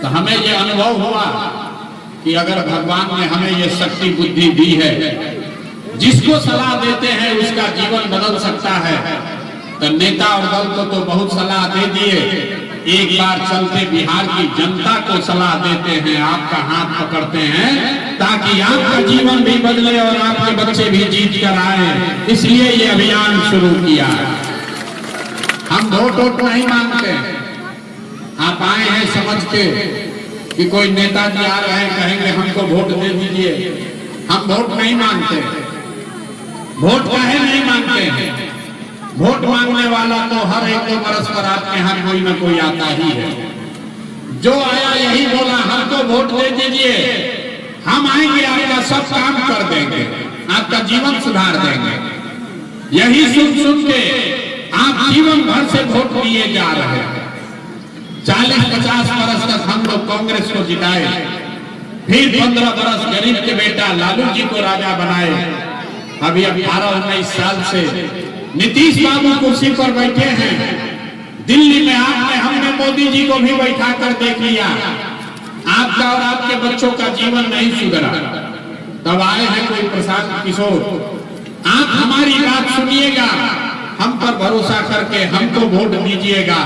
तो हमें ये अनुभव हुआ कि अगर भगवान ने हमें ये शक्ति बुद्धि दी है, जिसको सलाह देते हैं उसका जीवन बदल सकता है। तो नेता और दल को तो बहुत सलाह दे दिए, एक बार चलते बिहार की जनता को सलाह देते हैं, आपका हाथ पकड़ते हैं ताकि आपका जीवन भी बदले और आपके बच्चे भी जीत कर आए। इसलिए ये अभियान शुरू किया। हम वोट नहीं मांगते, आप आए हैं समझ के कि कोई नेताजी आ रहे हैं कहेंगे हमको वोट दे दीजिए। हम वोट नहीं मांगते। वोट काहे नहीं मांगते हैं? वोट मांगने वाला तो हर एक 2 बरस पर आपके यहाँ कोई ना कोई आता ही है। जो आया यही बोला हमको वोट दे दीजिए, हम आएंगे आपका सब काम कर देंगे, आपका जीवन सुधार देंगे। यही सुन सुन के आप जीवन भर से वोट लिए जा रहे हैं। 40-50 बरस तक हम लोग कांग्रेस को जिताए, फिर 15 बरस गरीब के बेटा लालू जी को राजा बनाए। अभी 18-19 साल से नीतीश बाबू कुर्सी पर बैठे हैं। दिल्ली में आपने हमने मोदी जी को भी बैठा कर देख लिया। आपका और आपके बच्चों का जीवन नहीं सुधरा। तब आए हैं कोई प्रशांत किशोर, आप हमारी बात सुनिएगा, हम पर भरोसा करके हमको वोट दीजिएगा।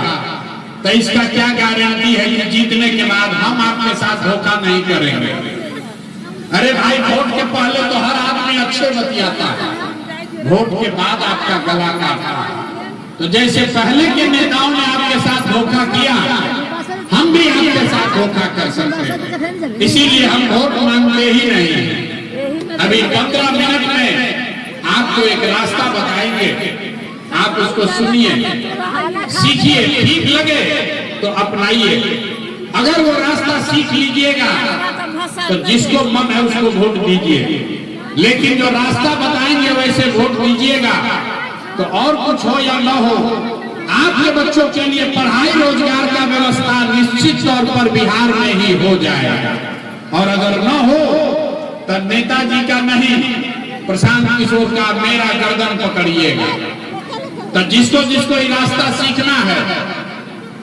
तो इसका क्या गारंटी है कि जीतने के बाद हम आपके साथ धोखा नहीं करेंगे? अरे भाई, वोट के पहले तो हर आदमी अच्छे बतियाता है, वोट के बाद आपका गला काटा। तो जैसे पहले के नेताओं ने आपके साथ धोखा किया, हम भी आपके साथ धोखा कर सकते हैं। इसीलिए हम वोट मांगते ही नहीं। अभी 15 मिनट में आपको एक रास्ता बताएंगे, आप उसको सुनिए, सीखिए, ठीक लगे तो अपनाइए। अगर वो रास्ता सीख लीजिएगा तो जिसको मन है उसको वोट दीजिए, लेकिन जो रास्ता बताएंगे वैसे वोट दीजिएगा। तो और कुछ हो या न हो, आपके बच्चों के लिए पढ़ाई रोजगार का व्यवस्था निश्चित तौर पर बिहार में ही हो जाएगा। और अगर न हो तो नेताजी का नहीं, प्रशांत किशोर का, मेरा गर्दन पकड़िएगा। तो जिसको जिसको ये रास्ता सीखना है,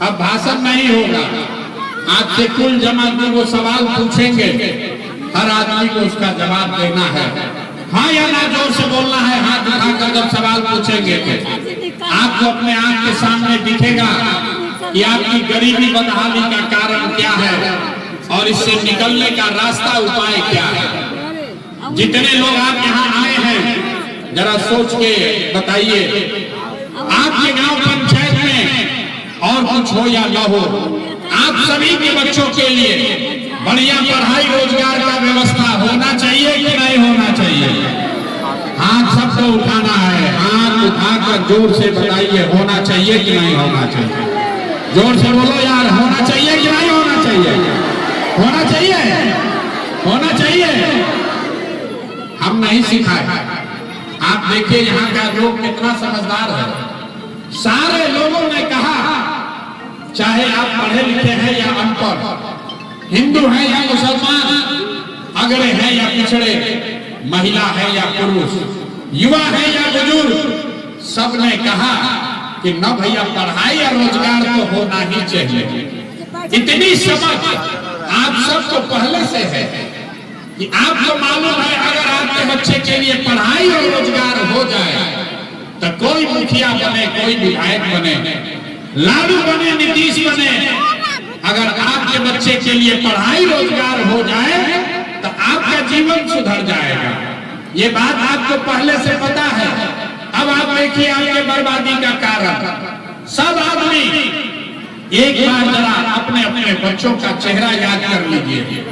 अब भाषण नहीं होगा, आज से कुल जमाती वो सवाल पूछेंगे, हर आदमी को उसका जवाब देना है। हाँ या ना जोर से बोलना है, हाथ उठाकर जब सवाल पूछेंगे तो आपको अपने आंख के सामने दिखेगा कि आपकी गरीबी बदहाली का कारण क्या है और इससे निकलने का रास्ता उपाय क्या है। जितने लोग आप यहाँ आए हैं जरा सोच के बताइए, आपके गांव पंचायत में और कुछ हो या न हो, आप सभी के बच्चों के लिए बढ़िया पढ़ाई रोजगार का व्यवस्था होना चाहिए कि नहीं होना चाहिए? हाथ सबको उठाना है, हाथ उठाकर जोर से बताइए, होना चाहिए कि नहीं होना चाहिए? जोर से बोलो यार, होना चाहिए कि नहीं होना चाहिए? होना चाहिए, होना चाहिए। हम नहीं सिखाए। आप देखिए यहाँ का लोग कितना समझदार है। सारे लोगों ने कहा, चाहे आप पढ़े लिखे हैं या अनपढ़, हिंदू है या मुसलमान, अगड़े हैं या पिछड़े, महिला है या पुरुष, युवा है या बुजुर्ग, सबने कहा कि न भैया पढ़ाई या रोजगार तो होना ही चाहिए। इतनी समझ आप सबको पहले से है कि आपको मालूम है अगर आपके बच्चे के लिए पढ़ाई और रोजगार हो जाए तो कोई मुखिया बने, कोई विधायक बने, लालू बने, नीतीश बने, अगर आपके बच्चे के लिए पढ़ाई रोजगार हो जाए तो आपका जीवन सुधर जाएगा। ये बात आपको पहले से पता है। अब आप देखिए आपके बर्बादी का कारण। सब आदमी एक बार जरा अपने अपने बच्चों का चेहरा याद कर लीजिए,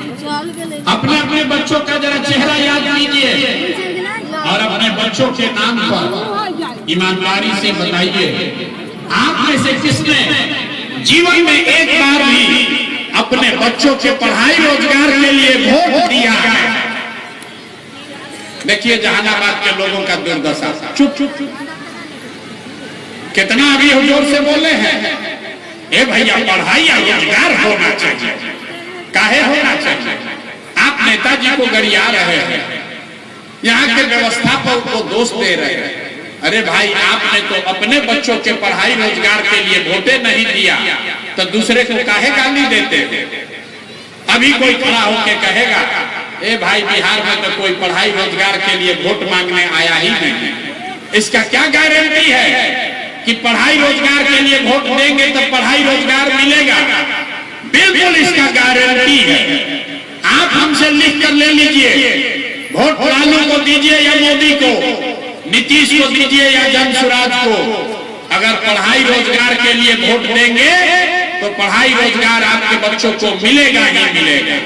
अपने अपने बच्चों का जरा चेहरा याद कीजिए और अपने बच्चों के नाम पर ईमानदारी से बताइए, आप में से किसने जीवन में एक बार भी अपने बच्चों के पढ़ाई रोजगार के लिए वोट दिया है? देखिए जहानाबाद के लोगों का दुर्दशा। चुप चुप कितना अभी जोर से बोले हैं, ए भैया पढ़ाई या रोजगार होना चाहिए। काहे होना चाहिए? आप नेताजी को गरिया रहे हैं, यहाँ के व्यवस्था पर उनको दोष दे रहे हैं। अरे भाई आपने तो अपने बच्चों के पढ़ाई रोजगार के लिए वोटे नहीं दिया तो दूसरे को काहे गाली देते? अभी कोई खड़ा होके कहेगा ए भाई बिहार में तो कोई पढ़ाई रोजगार के लिए वोट मांगने आया ही नहीं। इसका क्या गारंटी है कि पढ़ाई रोजगार के लिए वोट देंगे तो पढ़ाई रोजगार मिलेगा? बिल्कुल इसका गारंटी है। आप हमसे लिख कर ले लीजिए, वोट लालू को दीजिए या मोदी को, नीतीश को दीजिए या जनसुराज को। अगर पढ़ाई रोजगार के लिए वोट देंगे तो पढ़ाई रोजगार आपके बच्चों को मिलेगा ही मिलेगा।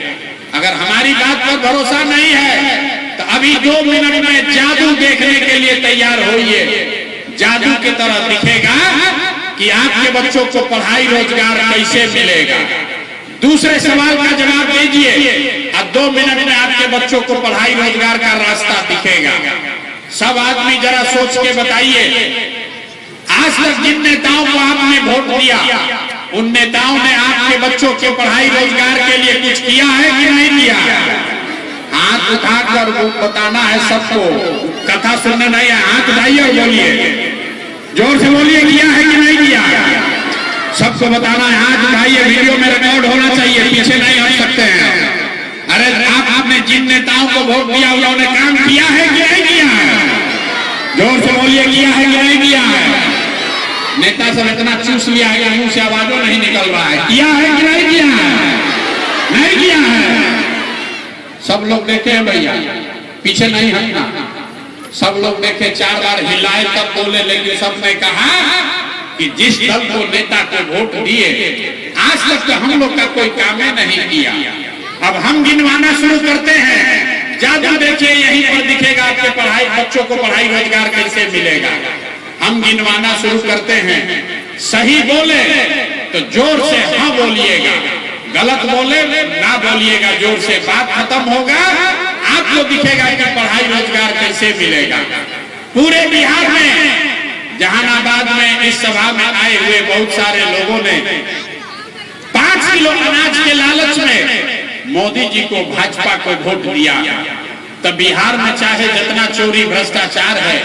अगर हमारी बात पर भरोसा नहीं है तो अभी 2 मिनट में जादू देखने के लिए तैयार होइए। जादू की तरह दिखेगा कि आपके बच्चों को पढ़ाई रोजगार कैसे मिलेगा। दूसरे सवाल का जवाब दीजिए और 2 मिनट में आपके बच्चों को पढ़ाई रोजगार का रास्ता दिखेगा। सब आदमी जरा सोच के बताइए, आज तक जिन नेताओं को आपने वोट दिया उन नेताओं ने आपके बच्चों के पढ़ाई रोजगार के लिए कुछ किया है कि नहीं किया? हाथ उठाकर बताना है सबको, कथा सुनना नहीं है। हाथ उठाइए और बोलिए, जोर से बोलिए, किया है कि नहीं किया? सबको बताना है, हाथ उठाइए। वीडियो में रिकॉर्ड होना चाहिए, पीछे नहीं हट सकते हैं। अरे आपने जिन नेताओं को वोट दिया उन्होंने काम किया है कि नहीं किया है? जोर से बोलिए, किया है कि नहीं किया है? नेता सब इतना चूस लिया है मुंह से आवाजों नहीं निकल रहा है। किया है कि नहीं किया है? नहीं किया है। सब लोग देखे हैं भैया, पीछे नहीं हटना। सब लोग देखे, 4 बार हिलाए तब बोले, लेकिन सबने कहा कि जिस दल को नेता को वोट दिए आज तक तो हम लोग का कोई काम नहीं किया। अब हम गिनवाना शुरू करते हैं। जादू देखिए, यहीं पर दिखेगा आपके पढ़ाई बच्चों को पढ़ाई रोजगार कैसे मिलेगा। हम गिनवाना शुरू करते हैं। सही बोले तो जोर से हाँ बोलिएगा, गलत बोले ना बोलिएगा। जोर से बात खत्म होगा, आपको दिखेगा कि पढ़ाई रोजगार कैसे मिलेगा। पूरे बिहार में, जहानाबाद में इस सभा में आए हुए बहुत सारे लोगों ने 5 किलो अनाज के लालच में मोदी जी को, भाजपा को वोट दिया। तब बिहार में चाहे जितना चोरी भ्रष्टाचार है,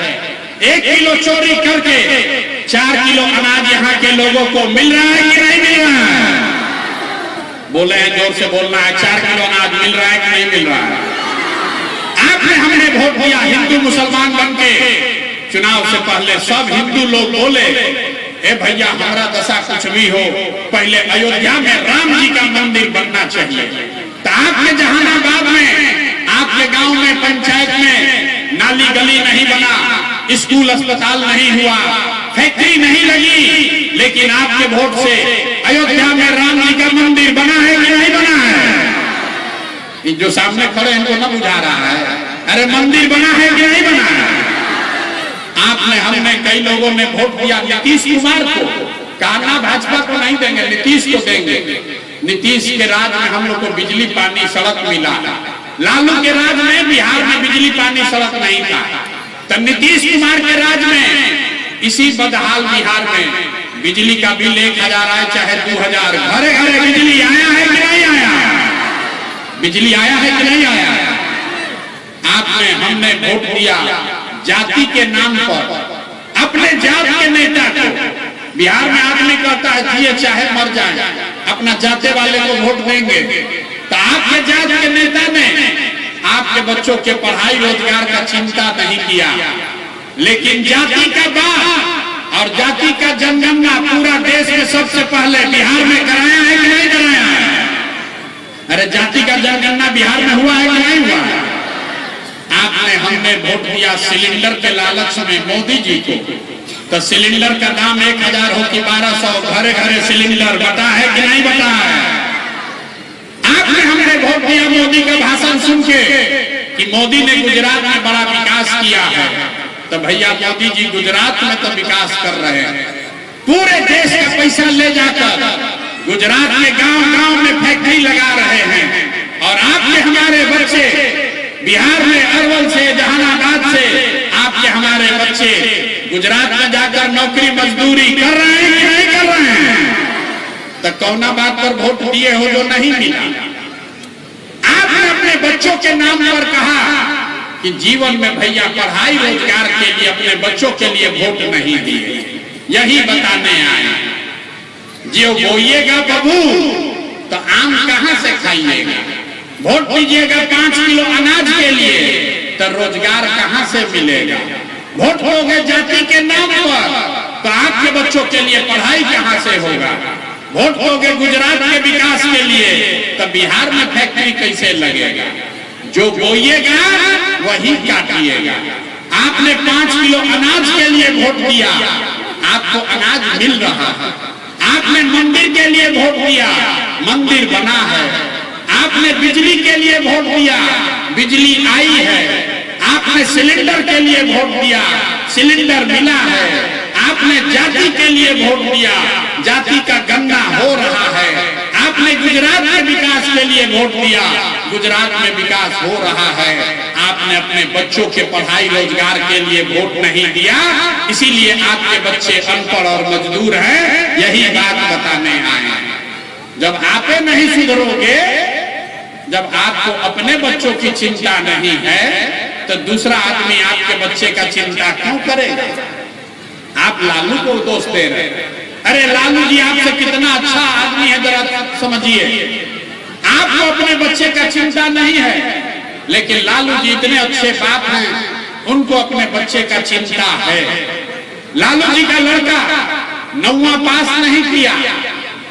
1 किलो चोरी करके 4 किलो अनाज यहाँ के लोगों को मिल रहा है कि नहीं मिल रहा है? बोले हैं, जोर से बोलना है। 4 किलो अनाज मिल रहा है कि नहीं मिल रहा है? आपने हमने वोट दिया हिंदू मुसलमान बनके। चुनाव से पहले सब हिंदू लोग बोले ए भैया हमारा दशा कुछ भी हो, पहले अयोध्या में राम जी का मंदिर बनना चाहिए। तो आपके जहानाबाद में, आपके गांव में, पंचायत में नाली गली नहीं बना, स्कूल अस्पताल नहीं हुआ, फैक्ट्री नहीं लगी, लेकिन आपके वोट से अयोध्या में राम जी का मंदिर बना है कि नहीं बना है? जो सामने खड़े हैं इनको न बुझा रहा है। अरे मंदिर बना है कि नहीं बना है? आपने, हमने, कई लोगों ने वोट दिया नीतीश कुमार को। कहा भाजपा को नहीं देंगे, नीतीश को देंगे। नीतीश के राज में हम लोग को बिजली पानी सड़क मिला। लालू के राज में बिहार में बिजली पानी सड़क नहीं था। तो नीतीश कुमार के राज में इसी बदहाल बिहार में बिजली का बिल 1000 आए चाहे 2000, घरे घरे बिजली आया है कि नहीं आया? बिजली आया है कि नहीं आया? आपने, हमने वोट दिया जाति के नाम पर, अपने जात के नेता को। बिहार में आदमी कहता है जिए चाहे मर जाए, अपना जाते वाले को वोट देंगे। तो आपके जात के नेता ने आपके बच्चों के पढ़ाई रोजगार का चिंता नहीं किया, लेकिन जाति का बात और जाति का जनगणना पूरा देश में सबसे पहले बिहार में कराया है कि नहीं कराया है? अरे जाति का जनगणना बिहार में हुआ है कि नहीं हुआ? आपने, हमने वोट दिया सिलेंडर के लालच में मोदी जी को। तो सिलेंडर का दाम 1000 हो कि 1200, घरे घरे सिलेंडर बटा है कि नहीं बटा है? आपने, हमने वोट दिया मोदी का भाषण सुन के कि मोदी ने गुजरात में बड़ा विकास किया है। तो भैया मोदी जी गुजरात में तो विकास कर रहे हैं, पूरे देश का पैसा ले जाकर गुजरात के गांव गांव में फैक्ट्री लगा रहे हैं। और आपके हमारे बच्चे बिहार में अरवल से, जहानाबाद से आपके हमारे बच्चे गुजरात में जाकर नौकरी मजदूरी कर रहे हैं कि नहीं कर रहे हैं? तो कौना बात पर वोट दिए हो जो नहीं मिला? आपने अपने बच्चों के नाम पर कहा कि जीवन में भैया पढ़ाई रोजगार के लिए अपने बच्चों के लिए वोट नहीं दिए, यही बताने आए। जो बोइएगा बबू तो आम कहां से खाइएगा, वोट दीजिएगा 5 किलो अनाज के लिए तो रोजगार कहां से मिलेगा, वोट दोगे जाति के नाम पर तो आपके बच्चों के लिए पढ़ाई कहां से होगा, वोट दोगे गुजरात के विकास के लिए तो बिहार में फैक्ट्री कैसे लगेगा। जो बोइएगा वही काटिएगा। आपने 5 किलो अनाज के लिए वोट दिया, आपको अनाज मिल रहा है। आपने मंदिर के लिए वोट दिया, मंदिर बना है। आपने बिजली के लिए वोट दिया, बिजली आई है। आपने सिलेंडर के लिए वोट दिया, सिलेंडर मिला है। आपने जाति के लिए वोट दिया, जाति का गन्ना हो रहा है। आपने गुजरात के विकास के लिए वोट दिया, गुजरात में विकास हो रहा है। आपने अपने बच्चों के पढ़ाई रोजगार के लिए वोट नहीं दिया, इसीलिए आपके बच्चे अनपढ़ और मजदूर हैं। यही बात बताने आए। जब आप नहीं सुधरोगे, जब आपको अपने बच्चों की चिंता नहीं है तो दूसरा आदमी आपके बच्चे का चिंता क्यों करेगा। आप लालू को दोष दे रहे हैं। अरे लालू जी आपसे कितना अच्छा आदमी है, जरा समझिए। आपको अपने बच्चे का चिंता नहीं है, लेकिन लालू जी इतने अच्छे बाप हैं, उनको अपने बच्चे का चिंता है। लालू जी का लड़का 9वां पास नहीं किया,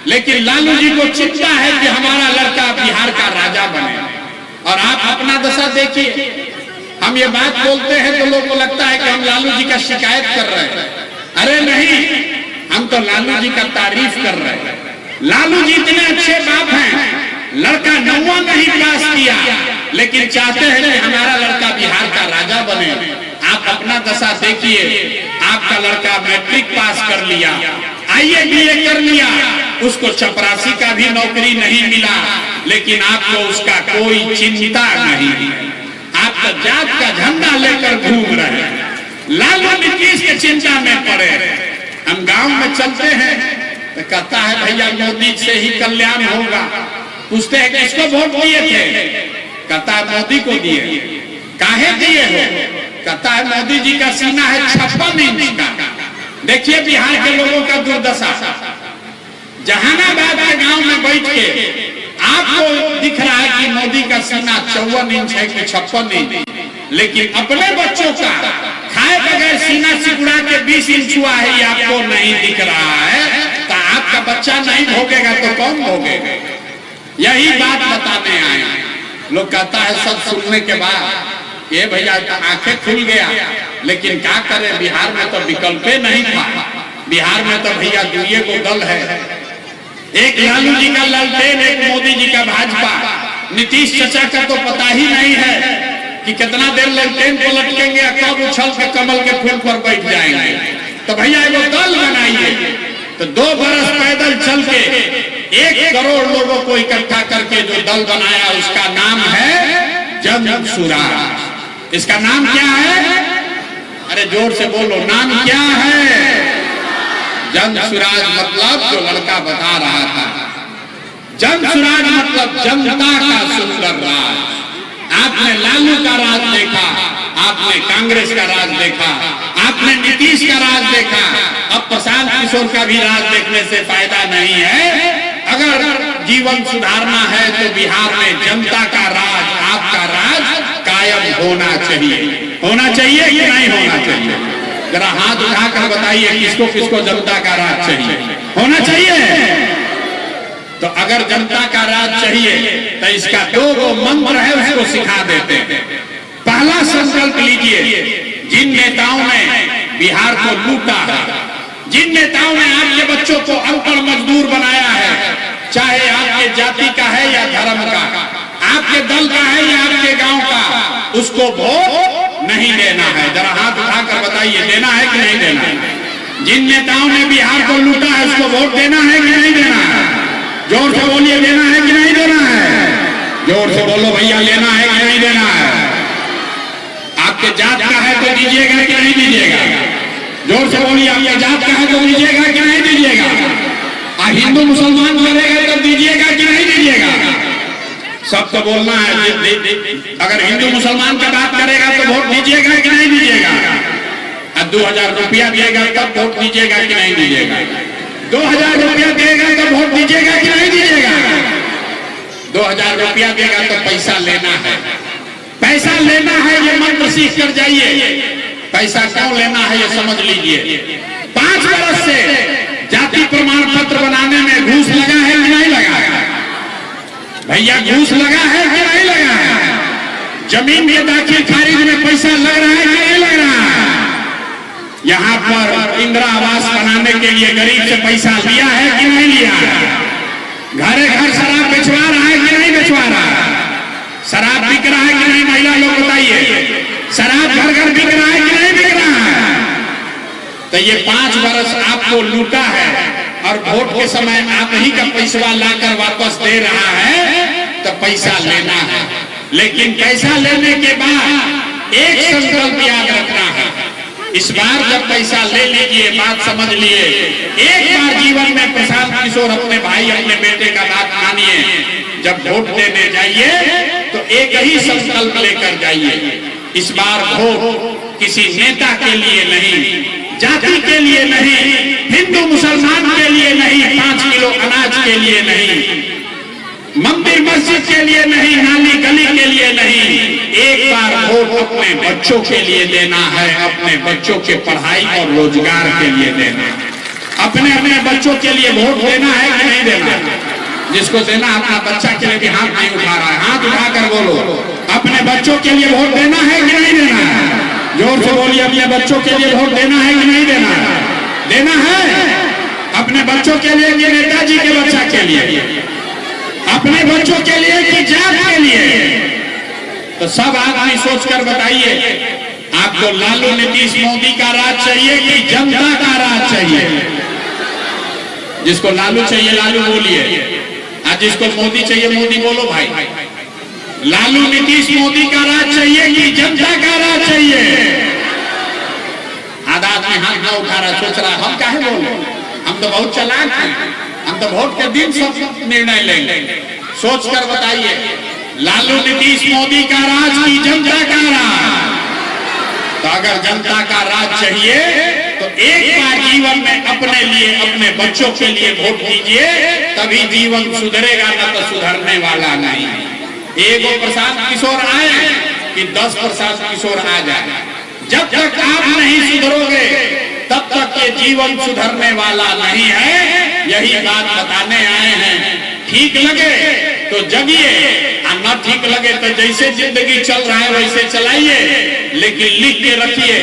लेकिन लालू जी को चिंता है कि हमारा लड़का बिहार का राजा बने। और आप अपना दशा देखिए। हम ये बात बोलते हैं तो लोगों को लगता है कि हम लालू जी का शिकायत कर रहे हैं। अरे नहीं, हम तो लालू जी का तारीफ कर रहे हैं। लालू जी इतने अच्छे बाप हैं, लड़का 9वां नहीं पास किया, लेकिन चाहते हैं कि हमारा लड़का बिहार का राजा बने। आप अपना दशा देखिए। आपका लड़का मैट्रिक पास कर लिया, आईए बीए कर लिया, उसको चपरासी का भी नौकरी नहीं मिला, लेकिन आपको उसका कोई चिंता नहीं। आप तो जात का झंडा लेकर घूम रहे हैं। लालू नीतीश की चिंता में पड़े। हम गांव में चलते हैं तो कहता है भैया मोदी से ही कल्याण होगा। पूछते हैं किसको वोट दिए थे, कहता है मोदी को दिए। काहे दिए हो, कहता है मोदी जी का सीना है 56 इंच का। देखिए बिहार के लोगों का दुर्दशा। जहानाबाद के गांव में बैठ के आपको दिख रहा है कि मोदी का सीना 54 इंच है कि 56 इंच, लेकिन अपने बच्चों का खाए बगैर सीना सिकुड़ा के 20 इंच हुआ है, ये आपको नहीं दिख रहा है। तो आपका बच्चा नहीं भोगेगा तो कौन भोगेगा। यही बात बताने आए। लोग कहता है सब सुनने के बाद ये भैया आंखें खुल गया, लेकिन क्या करे, बिहार में तो विकल्प नहीं था। बिहार में तो भैया दुनिया को दल है, एक लालू जी का लालटेन, एक मोदी जी का भाजपा। नीतीश चाचा का तो पता ही नहीं है कि कितना देर लालटेन को लटकेंगे, कब उछल के कमल के फूल पर बैठ जाएंगे। तो भैया वो दल बनाइए। तो 2 बरस पैदल चल के 1 करोड़ लोगों को इकट्ठा करके जो दल बनाया, उसका नाम है जन सुराज। इसका नाम क्या है, अरे जोर से बोलो, नाम क्या है। जन सुराज मतलब जो लड़का बता रहा था, जन सुराज मतलब जनता का सुंदर राज। आपने लालू का राज देखा, आपने कांग्रेस का राज देखा, आपने नीतीश का राज देखा। अब प्रशांत किशोर का भी राज देखने से फायदा नहीं है। अगर जीवन सुधारना है तो बिहार में जनता का राज, आपका राज कायम होना चाहिए। होना चाहिए कि नहीं होना चाहिए, जरा हाथ उठाकर बताइए किसको किसको जनता का राज चाहिए। होना चाहिए। तो अगर जनता का राज चाहिए तो इसका 2 मंत्र है, उसको सिखा देते हैं। पहला संकल्प लीजिए, जिन नेताओं ने बिहार को लूटा है, जिन नेताओं ने आपके बच्चों को अनपढ़ मजदूर बनाया है, चाहे आपके जाति का है या धर्म का, आपके दल का है या आपके गांव का, उसको वोट नहीं देना है। जरा हाथ उठाकर बताइए, देना है कि नहीं देना है। जिन नेताओं ने बिहार को लूटा है, उसको वोट देना है कि नहीं देना है। जोर से बोलिए, देना है कि नहीं देना है। जोर से बोलो भैया, लेना है कि नहीं देना है। आपके जात का है तो दीजिएगा कि नहीं दीजिएगा। जोर से बोलिए, आपके जात का है तो दीजिएगा कि नहीं दीजिएगा। हिंदू मुसलमान करेगा तो दीजिएगा कि नहीं दीजिएगा। सबको बोलना है। अगर हिंदू मुसलमान का बात करेगा तो वोट दीजिएगा कि नहीं दीजिएगा? 2000 रुपया दिएगा तब वोट दीजिएगा कि नहीं दीजिएगा? 2000 रुपया देगा तो वोट दीजिएगा कि नहीं दीजिएगा? 2000 रुपया देगा तो पैसा लेना है। पैसा लेना है ये मंत्र सीख कर जाइए। पैसा क्यों लेना है ये समझ लीजिए। 5 वर्ष से जाति प्रमाण पत्र बनाने में घूस लगा है कि नहीं लगा है? भैया घूस लगा है कि नहीं लगा है? जमीन के दाखिल खारिज में पैसा लग रहा है कि नहीं लग रहा है? यहाँ पर इंदिरा आवास बनाने के लिए गरीब से पैसा लिया है कि नहीं लिया है? घरे घर शराब बेचवा रहा है कि नहीं बेचवा रहा है? शराब बिक रहा है कि नहीं? महिला लोग बताइए, शराब घर घर बिक रहा है कि नहीं बिक रहा है? तो ये 5 वर्ष आपको लूटा है और वोट के समय आप ही का पैसा लाकर वापस दे रहा है, तो पैसा लेना है। लेकिन पैसा लेने के बाद एक संकल्प याद रखना है। इस बार जब पैसा ले लीजिए, बात समझ लिए, एक बार जीवन में प्रशांत किशोर अपने भाई अपने बेटे का बात मानिए। जब वोट देने जाइए तो एक ही संकल्प लेकर जाइए। इस बार वोट किसी नेता के लिए नहीं, जाति के लिए नहीं, हिंदू मुसलमान के लिए नहीं, 5 किलो अनाज के लिए नहीं, मंदिर मस्जिद के लिए नहीं, नाली गली के लिए नहीं। एक बार वोट अपने बच्चों के लिए देना है, अपने बच्चों के पढ़ाई और रोजगार के लिए देना है। अपने अपने बच्चों के लिए वोट देना है कि नहीं देना? जिसको देना अपना बच्चा के लिए भी हाथ नहीं उठा रहा है, हाथ उठाकर बोलो। अपने बच्चों के लिए वोट देना है कि नहीं देना है? जोर से बोलिए, अपने बच्चों के लिए वोट देना है कि नहीं देना है? देना है। अपने बच्चों के लिए कि नेताजी के बच्चा के लिए? अपने बच्चों के लिए कि जात के लिए? तो सब आदमी सोचकर बताइए, आपको लालू नीतीश मोदी का राज चाहिए कि जनता का राज चाहिए? जिसको लालू चाहिए लालू बोलिए, आज जिसको मोदी चाहिए मोदी बोलो भाई। लालू नीतीश मोदी का राज चाहिए कि जनता का राज चाहिए? आधा आदमी हाथ न उठा रहा, सोच रहा हम काहे बोले, हम तो बहुत चालाक हैं, हम तो वोट के दिन सब निर्णय लेंगे। सोचकर बताइए, लालू नीतीश मोदी का राज की जनता का राज? तो अगर जनता का राज चाहिए तो एक बार जीवन में अपने लिए अपने बच्चों के लिए वोट दीजिए, तभी जीवन सुधरेगा, न तो सुधरने वाला नहीं। एगो प्रशांत किशोर आए कि 10 प्रशांत किशोर आ जाए। जब तक आप नहीं सुधरोगे तब तक ये जीवन सुधरने वाला नहीं है। यही बात बताने आए हैं। ठीक लगे तो जगिए, और न ठीक लगे तो जैसे जिंदगी चल रहा है वैसे चलाइए, लेकिन लिख के रखिए,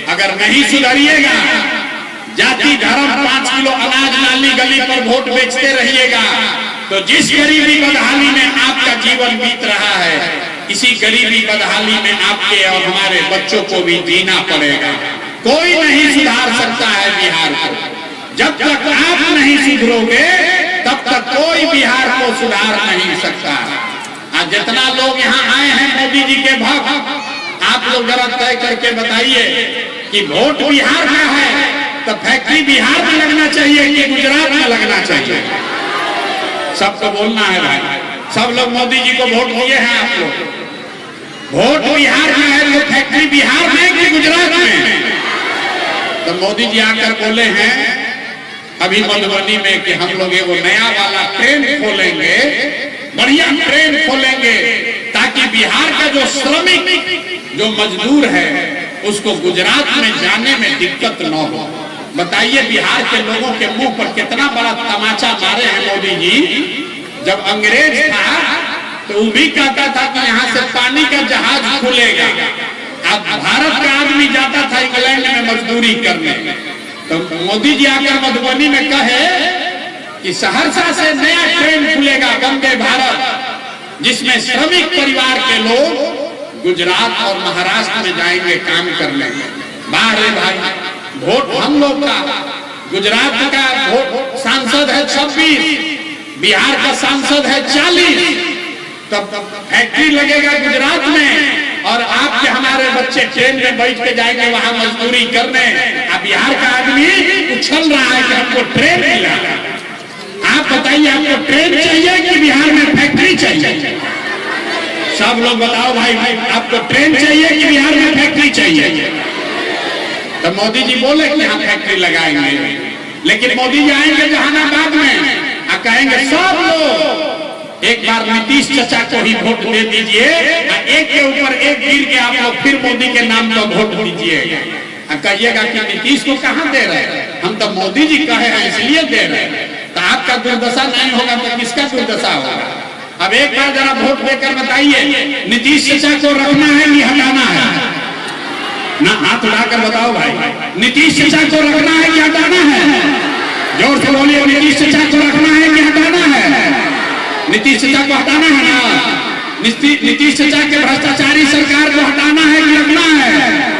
अगर नहीं सुधरिएगा, जाति धर्म 5 किलो अनाज नाली गली पर वोट बेचते रहिएगा, तो जिस गरीबी बदहाली में आपका जीवन बीत रहा है, इसी गरीबी बदहाली में आपके और हमारे बच्चों को भी जीना पड़ेगा। कोई नहीं सुधार सकता है बिहार को। जब तक आप नहीं सुधरोगे तब तक कोई बिहार को सुधार नहीं सकता। आज जितना लोग यहाँ आए हैं मोदी जी के भक्त, आप लोग जरा तय करके बताइए कि वोट बिहार में है तो फैक्ट्री बिहार में लगना चाहिए कि गुजरात में लगना चाहिए? सबको बोलना है भाई। सब लोग मोदी जी को वोट दिए हैं, आप लोग वोट बिहार में है तो फैक्ट्री बिहार में कि गुजरात में? तो मोदी जी आकर बोले हैं अभी मधुबनी में कि हम लोग एगो नया वाला ट्रेन खोलेंगे, बढ़िया ट्रेन खोलेंगे, ताकि बिहार का जो श्रमिक जो मजदूर है उसको गुजरात में जाने में दिक्कत न हो। बताइए बिहार के लोगों के मुंह पर कितना बड़ा तमाचा मारे हैं मोदी जी। जब अंग्रेज था तो वो भी कहता था कि यहाँ से पानी का जहाज खुलेगा। अब भारत का आदमी जाता था इंग्लैंड में मजदूरी करने, तो मोदी जी आकर मधुबनी में कहे कि सहरसा से नया ट्रेन खुलेगा वंदे भारत, जिसमें श्रमिक परिवार के लोग गुजरात और महाराष्ट्र में जाएंगे काम करने। बाहर भाई, वोट हम लोग का, गुजरात का वोट सांसद है 26, बिहार का सांसद है 40, तब फैक्ट्री लगेगा गुजरात में और आपके हमारे बच्चे ट्रेन में बैठ के जाएंगे वहां मजदूरी करने। अब बिहार का आदमी उछल रहा है कि हमको ट्रेन मिला। आप बताइए, आपको ट्रेन चाहिए कि बिहार में फैक्ट्री चाहिए? सब लोग बताओ भाई, आपको ट्रेन चाहिए कि बिहार में फैक्ट्री चाहिए? तो मोदी जी बोले कि यहाँ फैक्ट्री लगाएंगे, लेकिन मोदी जी आएंगे जहानाबाद में और कहेंगे सब लोग एक बार नीतीश चाचा को ही वोट दे दीजिए, एक के ऊपर एक गिर के आप लोग फिर मोदी के नाम पर वोट दीजिएगा। कहिएगा कि नीतीश को कहाँ दे रहे हैं, हम तो मोदी जी कहे हैं इसलिए दे रहे हैं। तो आपका दुर्दशा नहीं होगा तो किसका दुर्दशा होगा? अब एक बार जरा वोट देकर बताइए, नीतीश चाचा को रखना है कि हटाना है? ना हाथ उठाकर बताओ भाई, नीतीश चाचा को रखना है कि हटाना है? जोर से बोलिए, नीतीश चाचा को रखना है कि हटाना है? नीतीश चाचा को हटाना है ना? नीतीश चाचा के भ्रष्टाचारी सरकार को हटाना है कि रखना है?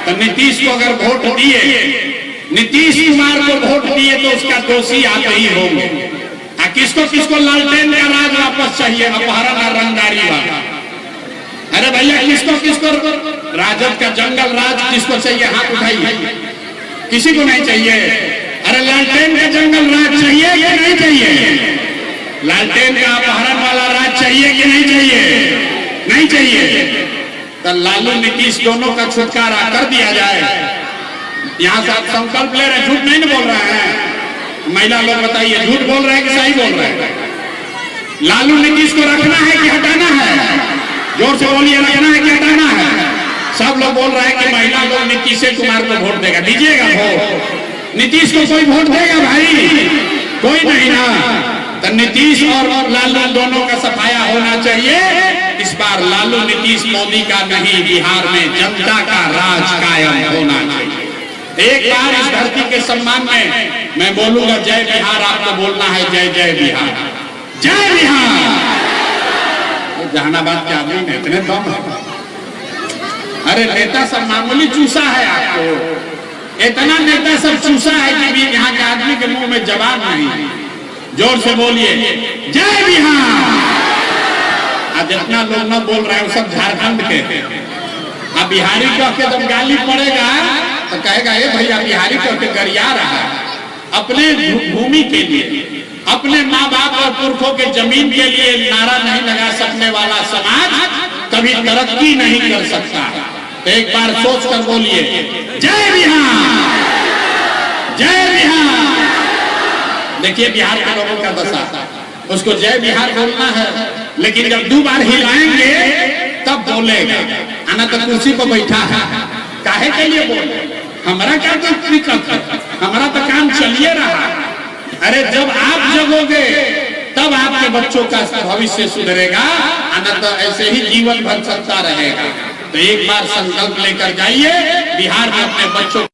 तो नीतीश को अगर वोट दिए, नीतीश कुमार को वोट दिए तो उसका दोषी आप ही होंगे। किसको किसको लालटेन का राज वापस चाहिए, अपहरण और रंगदारी वाला? अरे भैया किसको किसको राजद का जंगल राज किसको चाहिए? हाथ उठाइए। किसी को नहीं चाहिए? अरे लालटेन का जंगल राज चाहिए कि नहीं चाहिए? लालटेन का अपहरण वाला राज चाहिए कि नहीं चाहिए? नहीं चाहिए। तो लालू नीतीश दोनों का छुटकारा कर दिया जाए। यहाँ से आप संकल्प ले रहे हैं, झूठ नहीं बोल रहे हैं? महिला लोग बताइए, झूठ बोल रहे हैं कि सही बोल रहे हैं? लालू नीतीश को रखना है कि हटाना है? जोर से बोलिए, रखना है कि हटाना है? सब लोग बोल रहे हैं कि महिला लोग नीतीश कुमार को वोट देगा। दीजिएगा वोट? नीतीश को कोई वोट देगा भाई? कोई नहीं ना। तो नीतीश और लालू दोनों का सफाया होना चाहिए। इस बार लालू नीतीश मोदी का नहीं, बिहार में जनता का राज कायम होना चाहिए। एक बार इस धरती के सम्मान में मैं बोलूंगा जय बिहार, आपको बोलना है जय जय बिहार, जय बिहार। जहानाबाद के आदमी में इतने दम है। अरे नेता सब मामूली चूसा है, आपको इतना नेता सब चूसा है कि यहाँ के आदमी के मुंह में जवाब नहीं। जोर से बोलिए जय बिहार। जितना लोग न बोल रहे हैं वो सब झारखंड के। अब बिहारी कह के जब गाली पड़ेगा तो कहेगा ये भैया बिहारी कह के गरिया रहा है। अपने भूमि के लिए, अपने माँ बाप और पुरखों के जमीन के लिए नारा नहीं लगा सकने वाला समाज कभी तरक्की नहीं कर सकता। तो एक बार सोच कर बोलिए जय बिहार, जय बिहार। देखिए बिहार के लोगों का दशा, उसको जय बिहार बोलना है, लेकिन जब 2 बार हिलाएंगे तब बोलेगा। आना तो कुर्सी पर बैठा है, काहे के लिए बोले? हमारा क्या दिक्कत है? हमारा तो काम चलिए रहा। अरे जब आप जगोगे तब आपके बच्चों का भविष्य सुधरेगा, आना तो ऐसे ही जीवन भर चलता रहेगा। तो एक बार संकल्प लेकर जाइए, बिहार में अपने बच्चों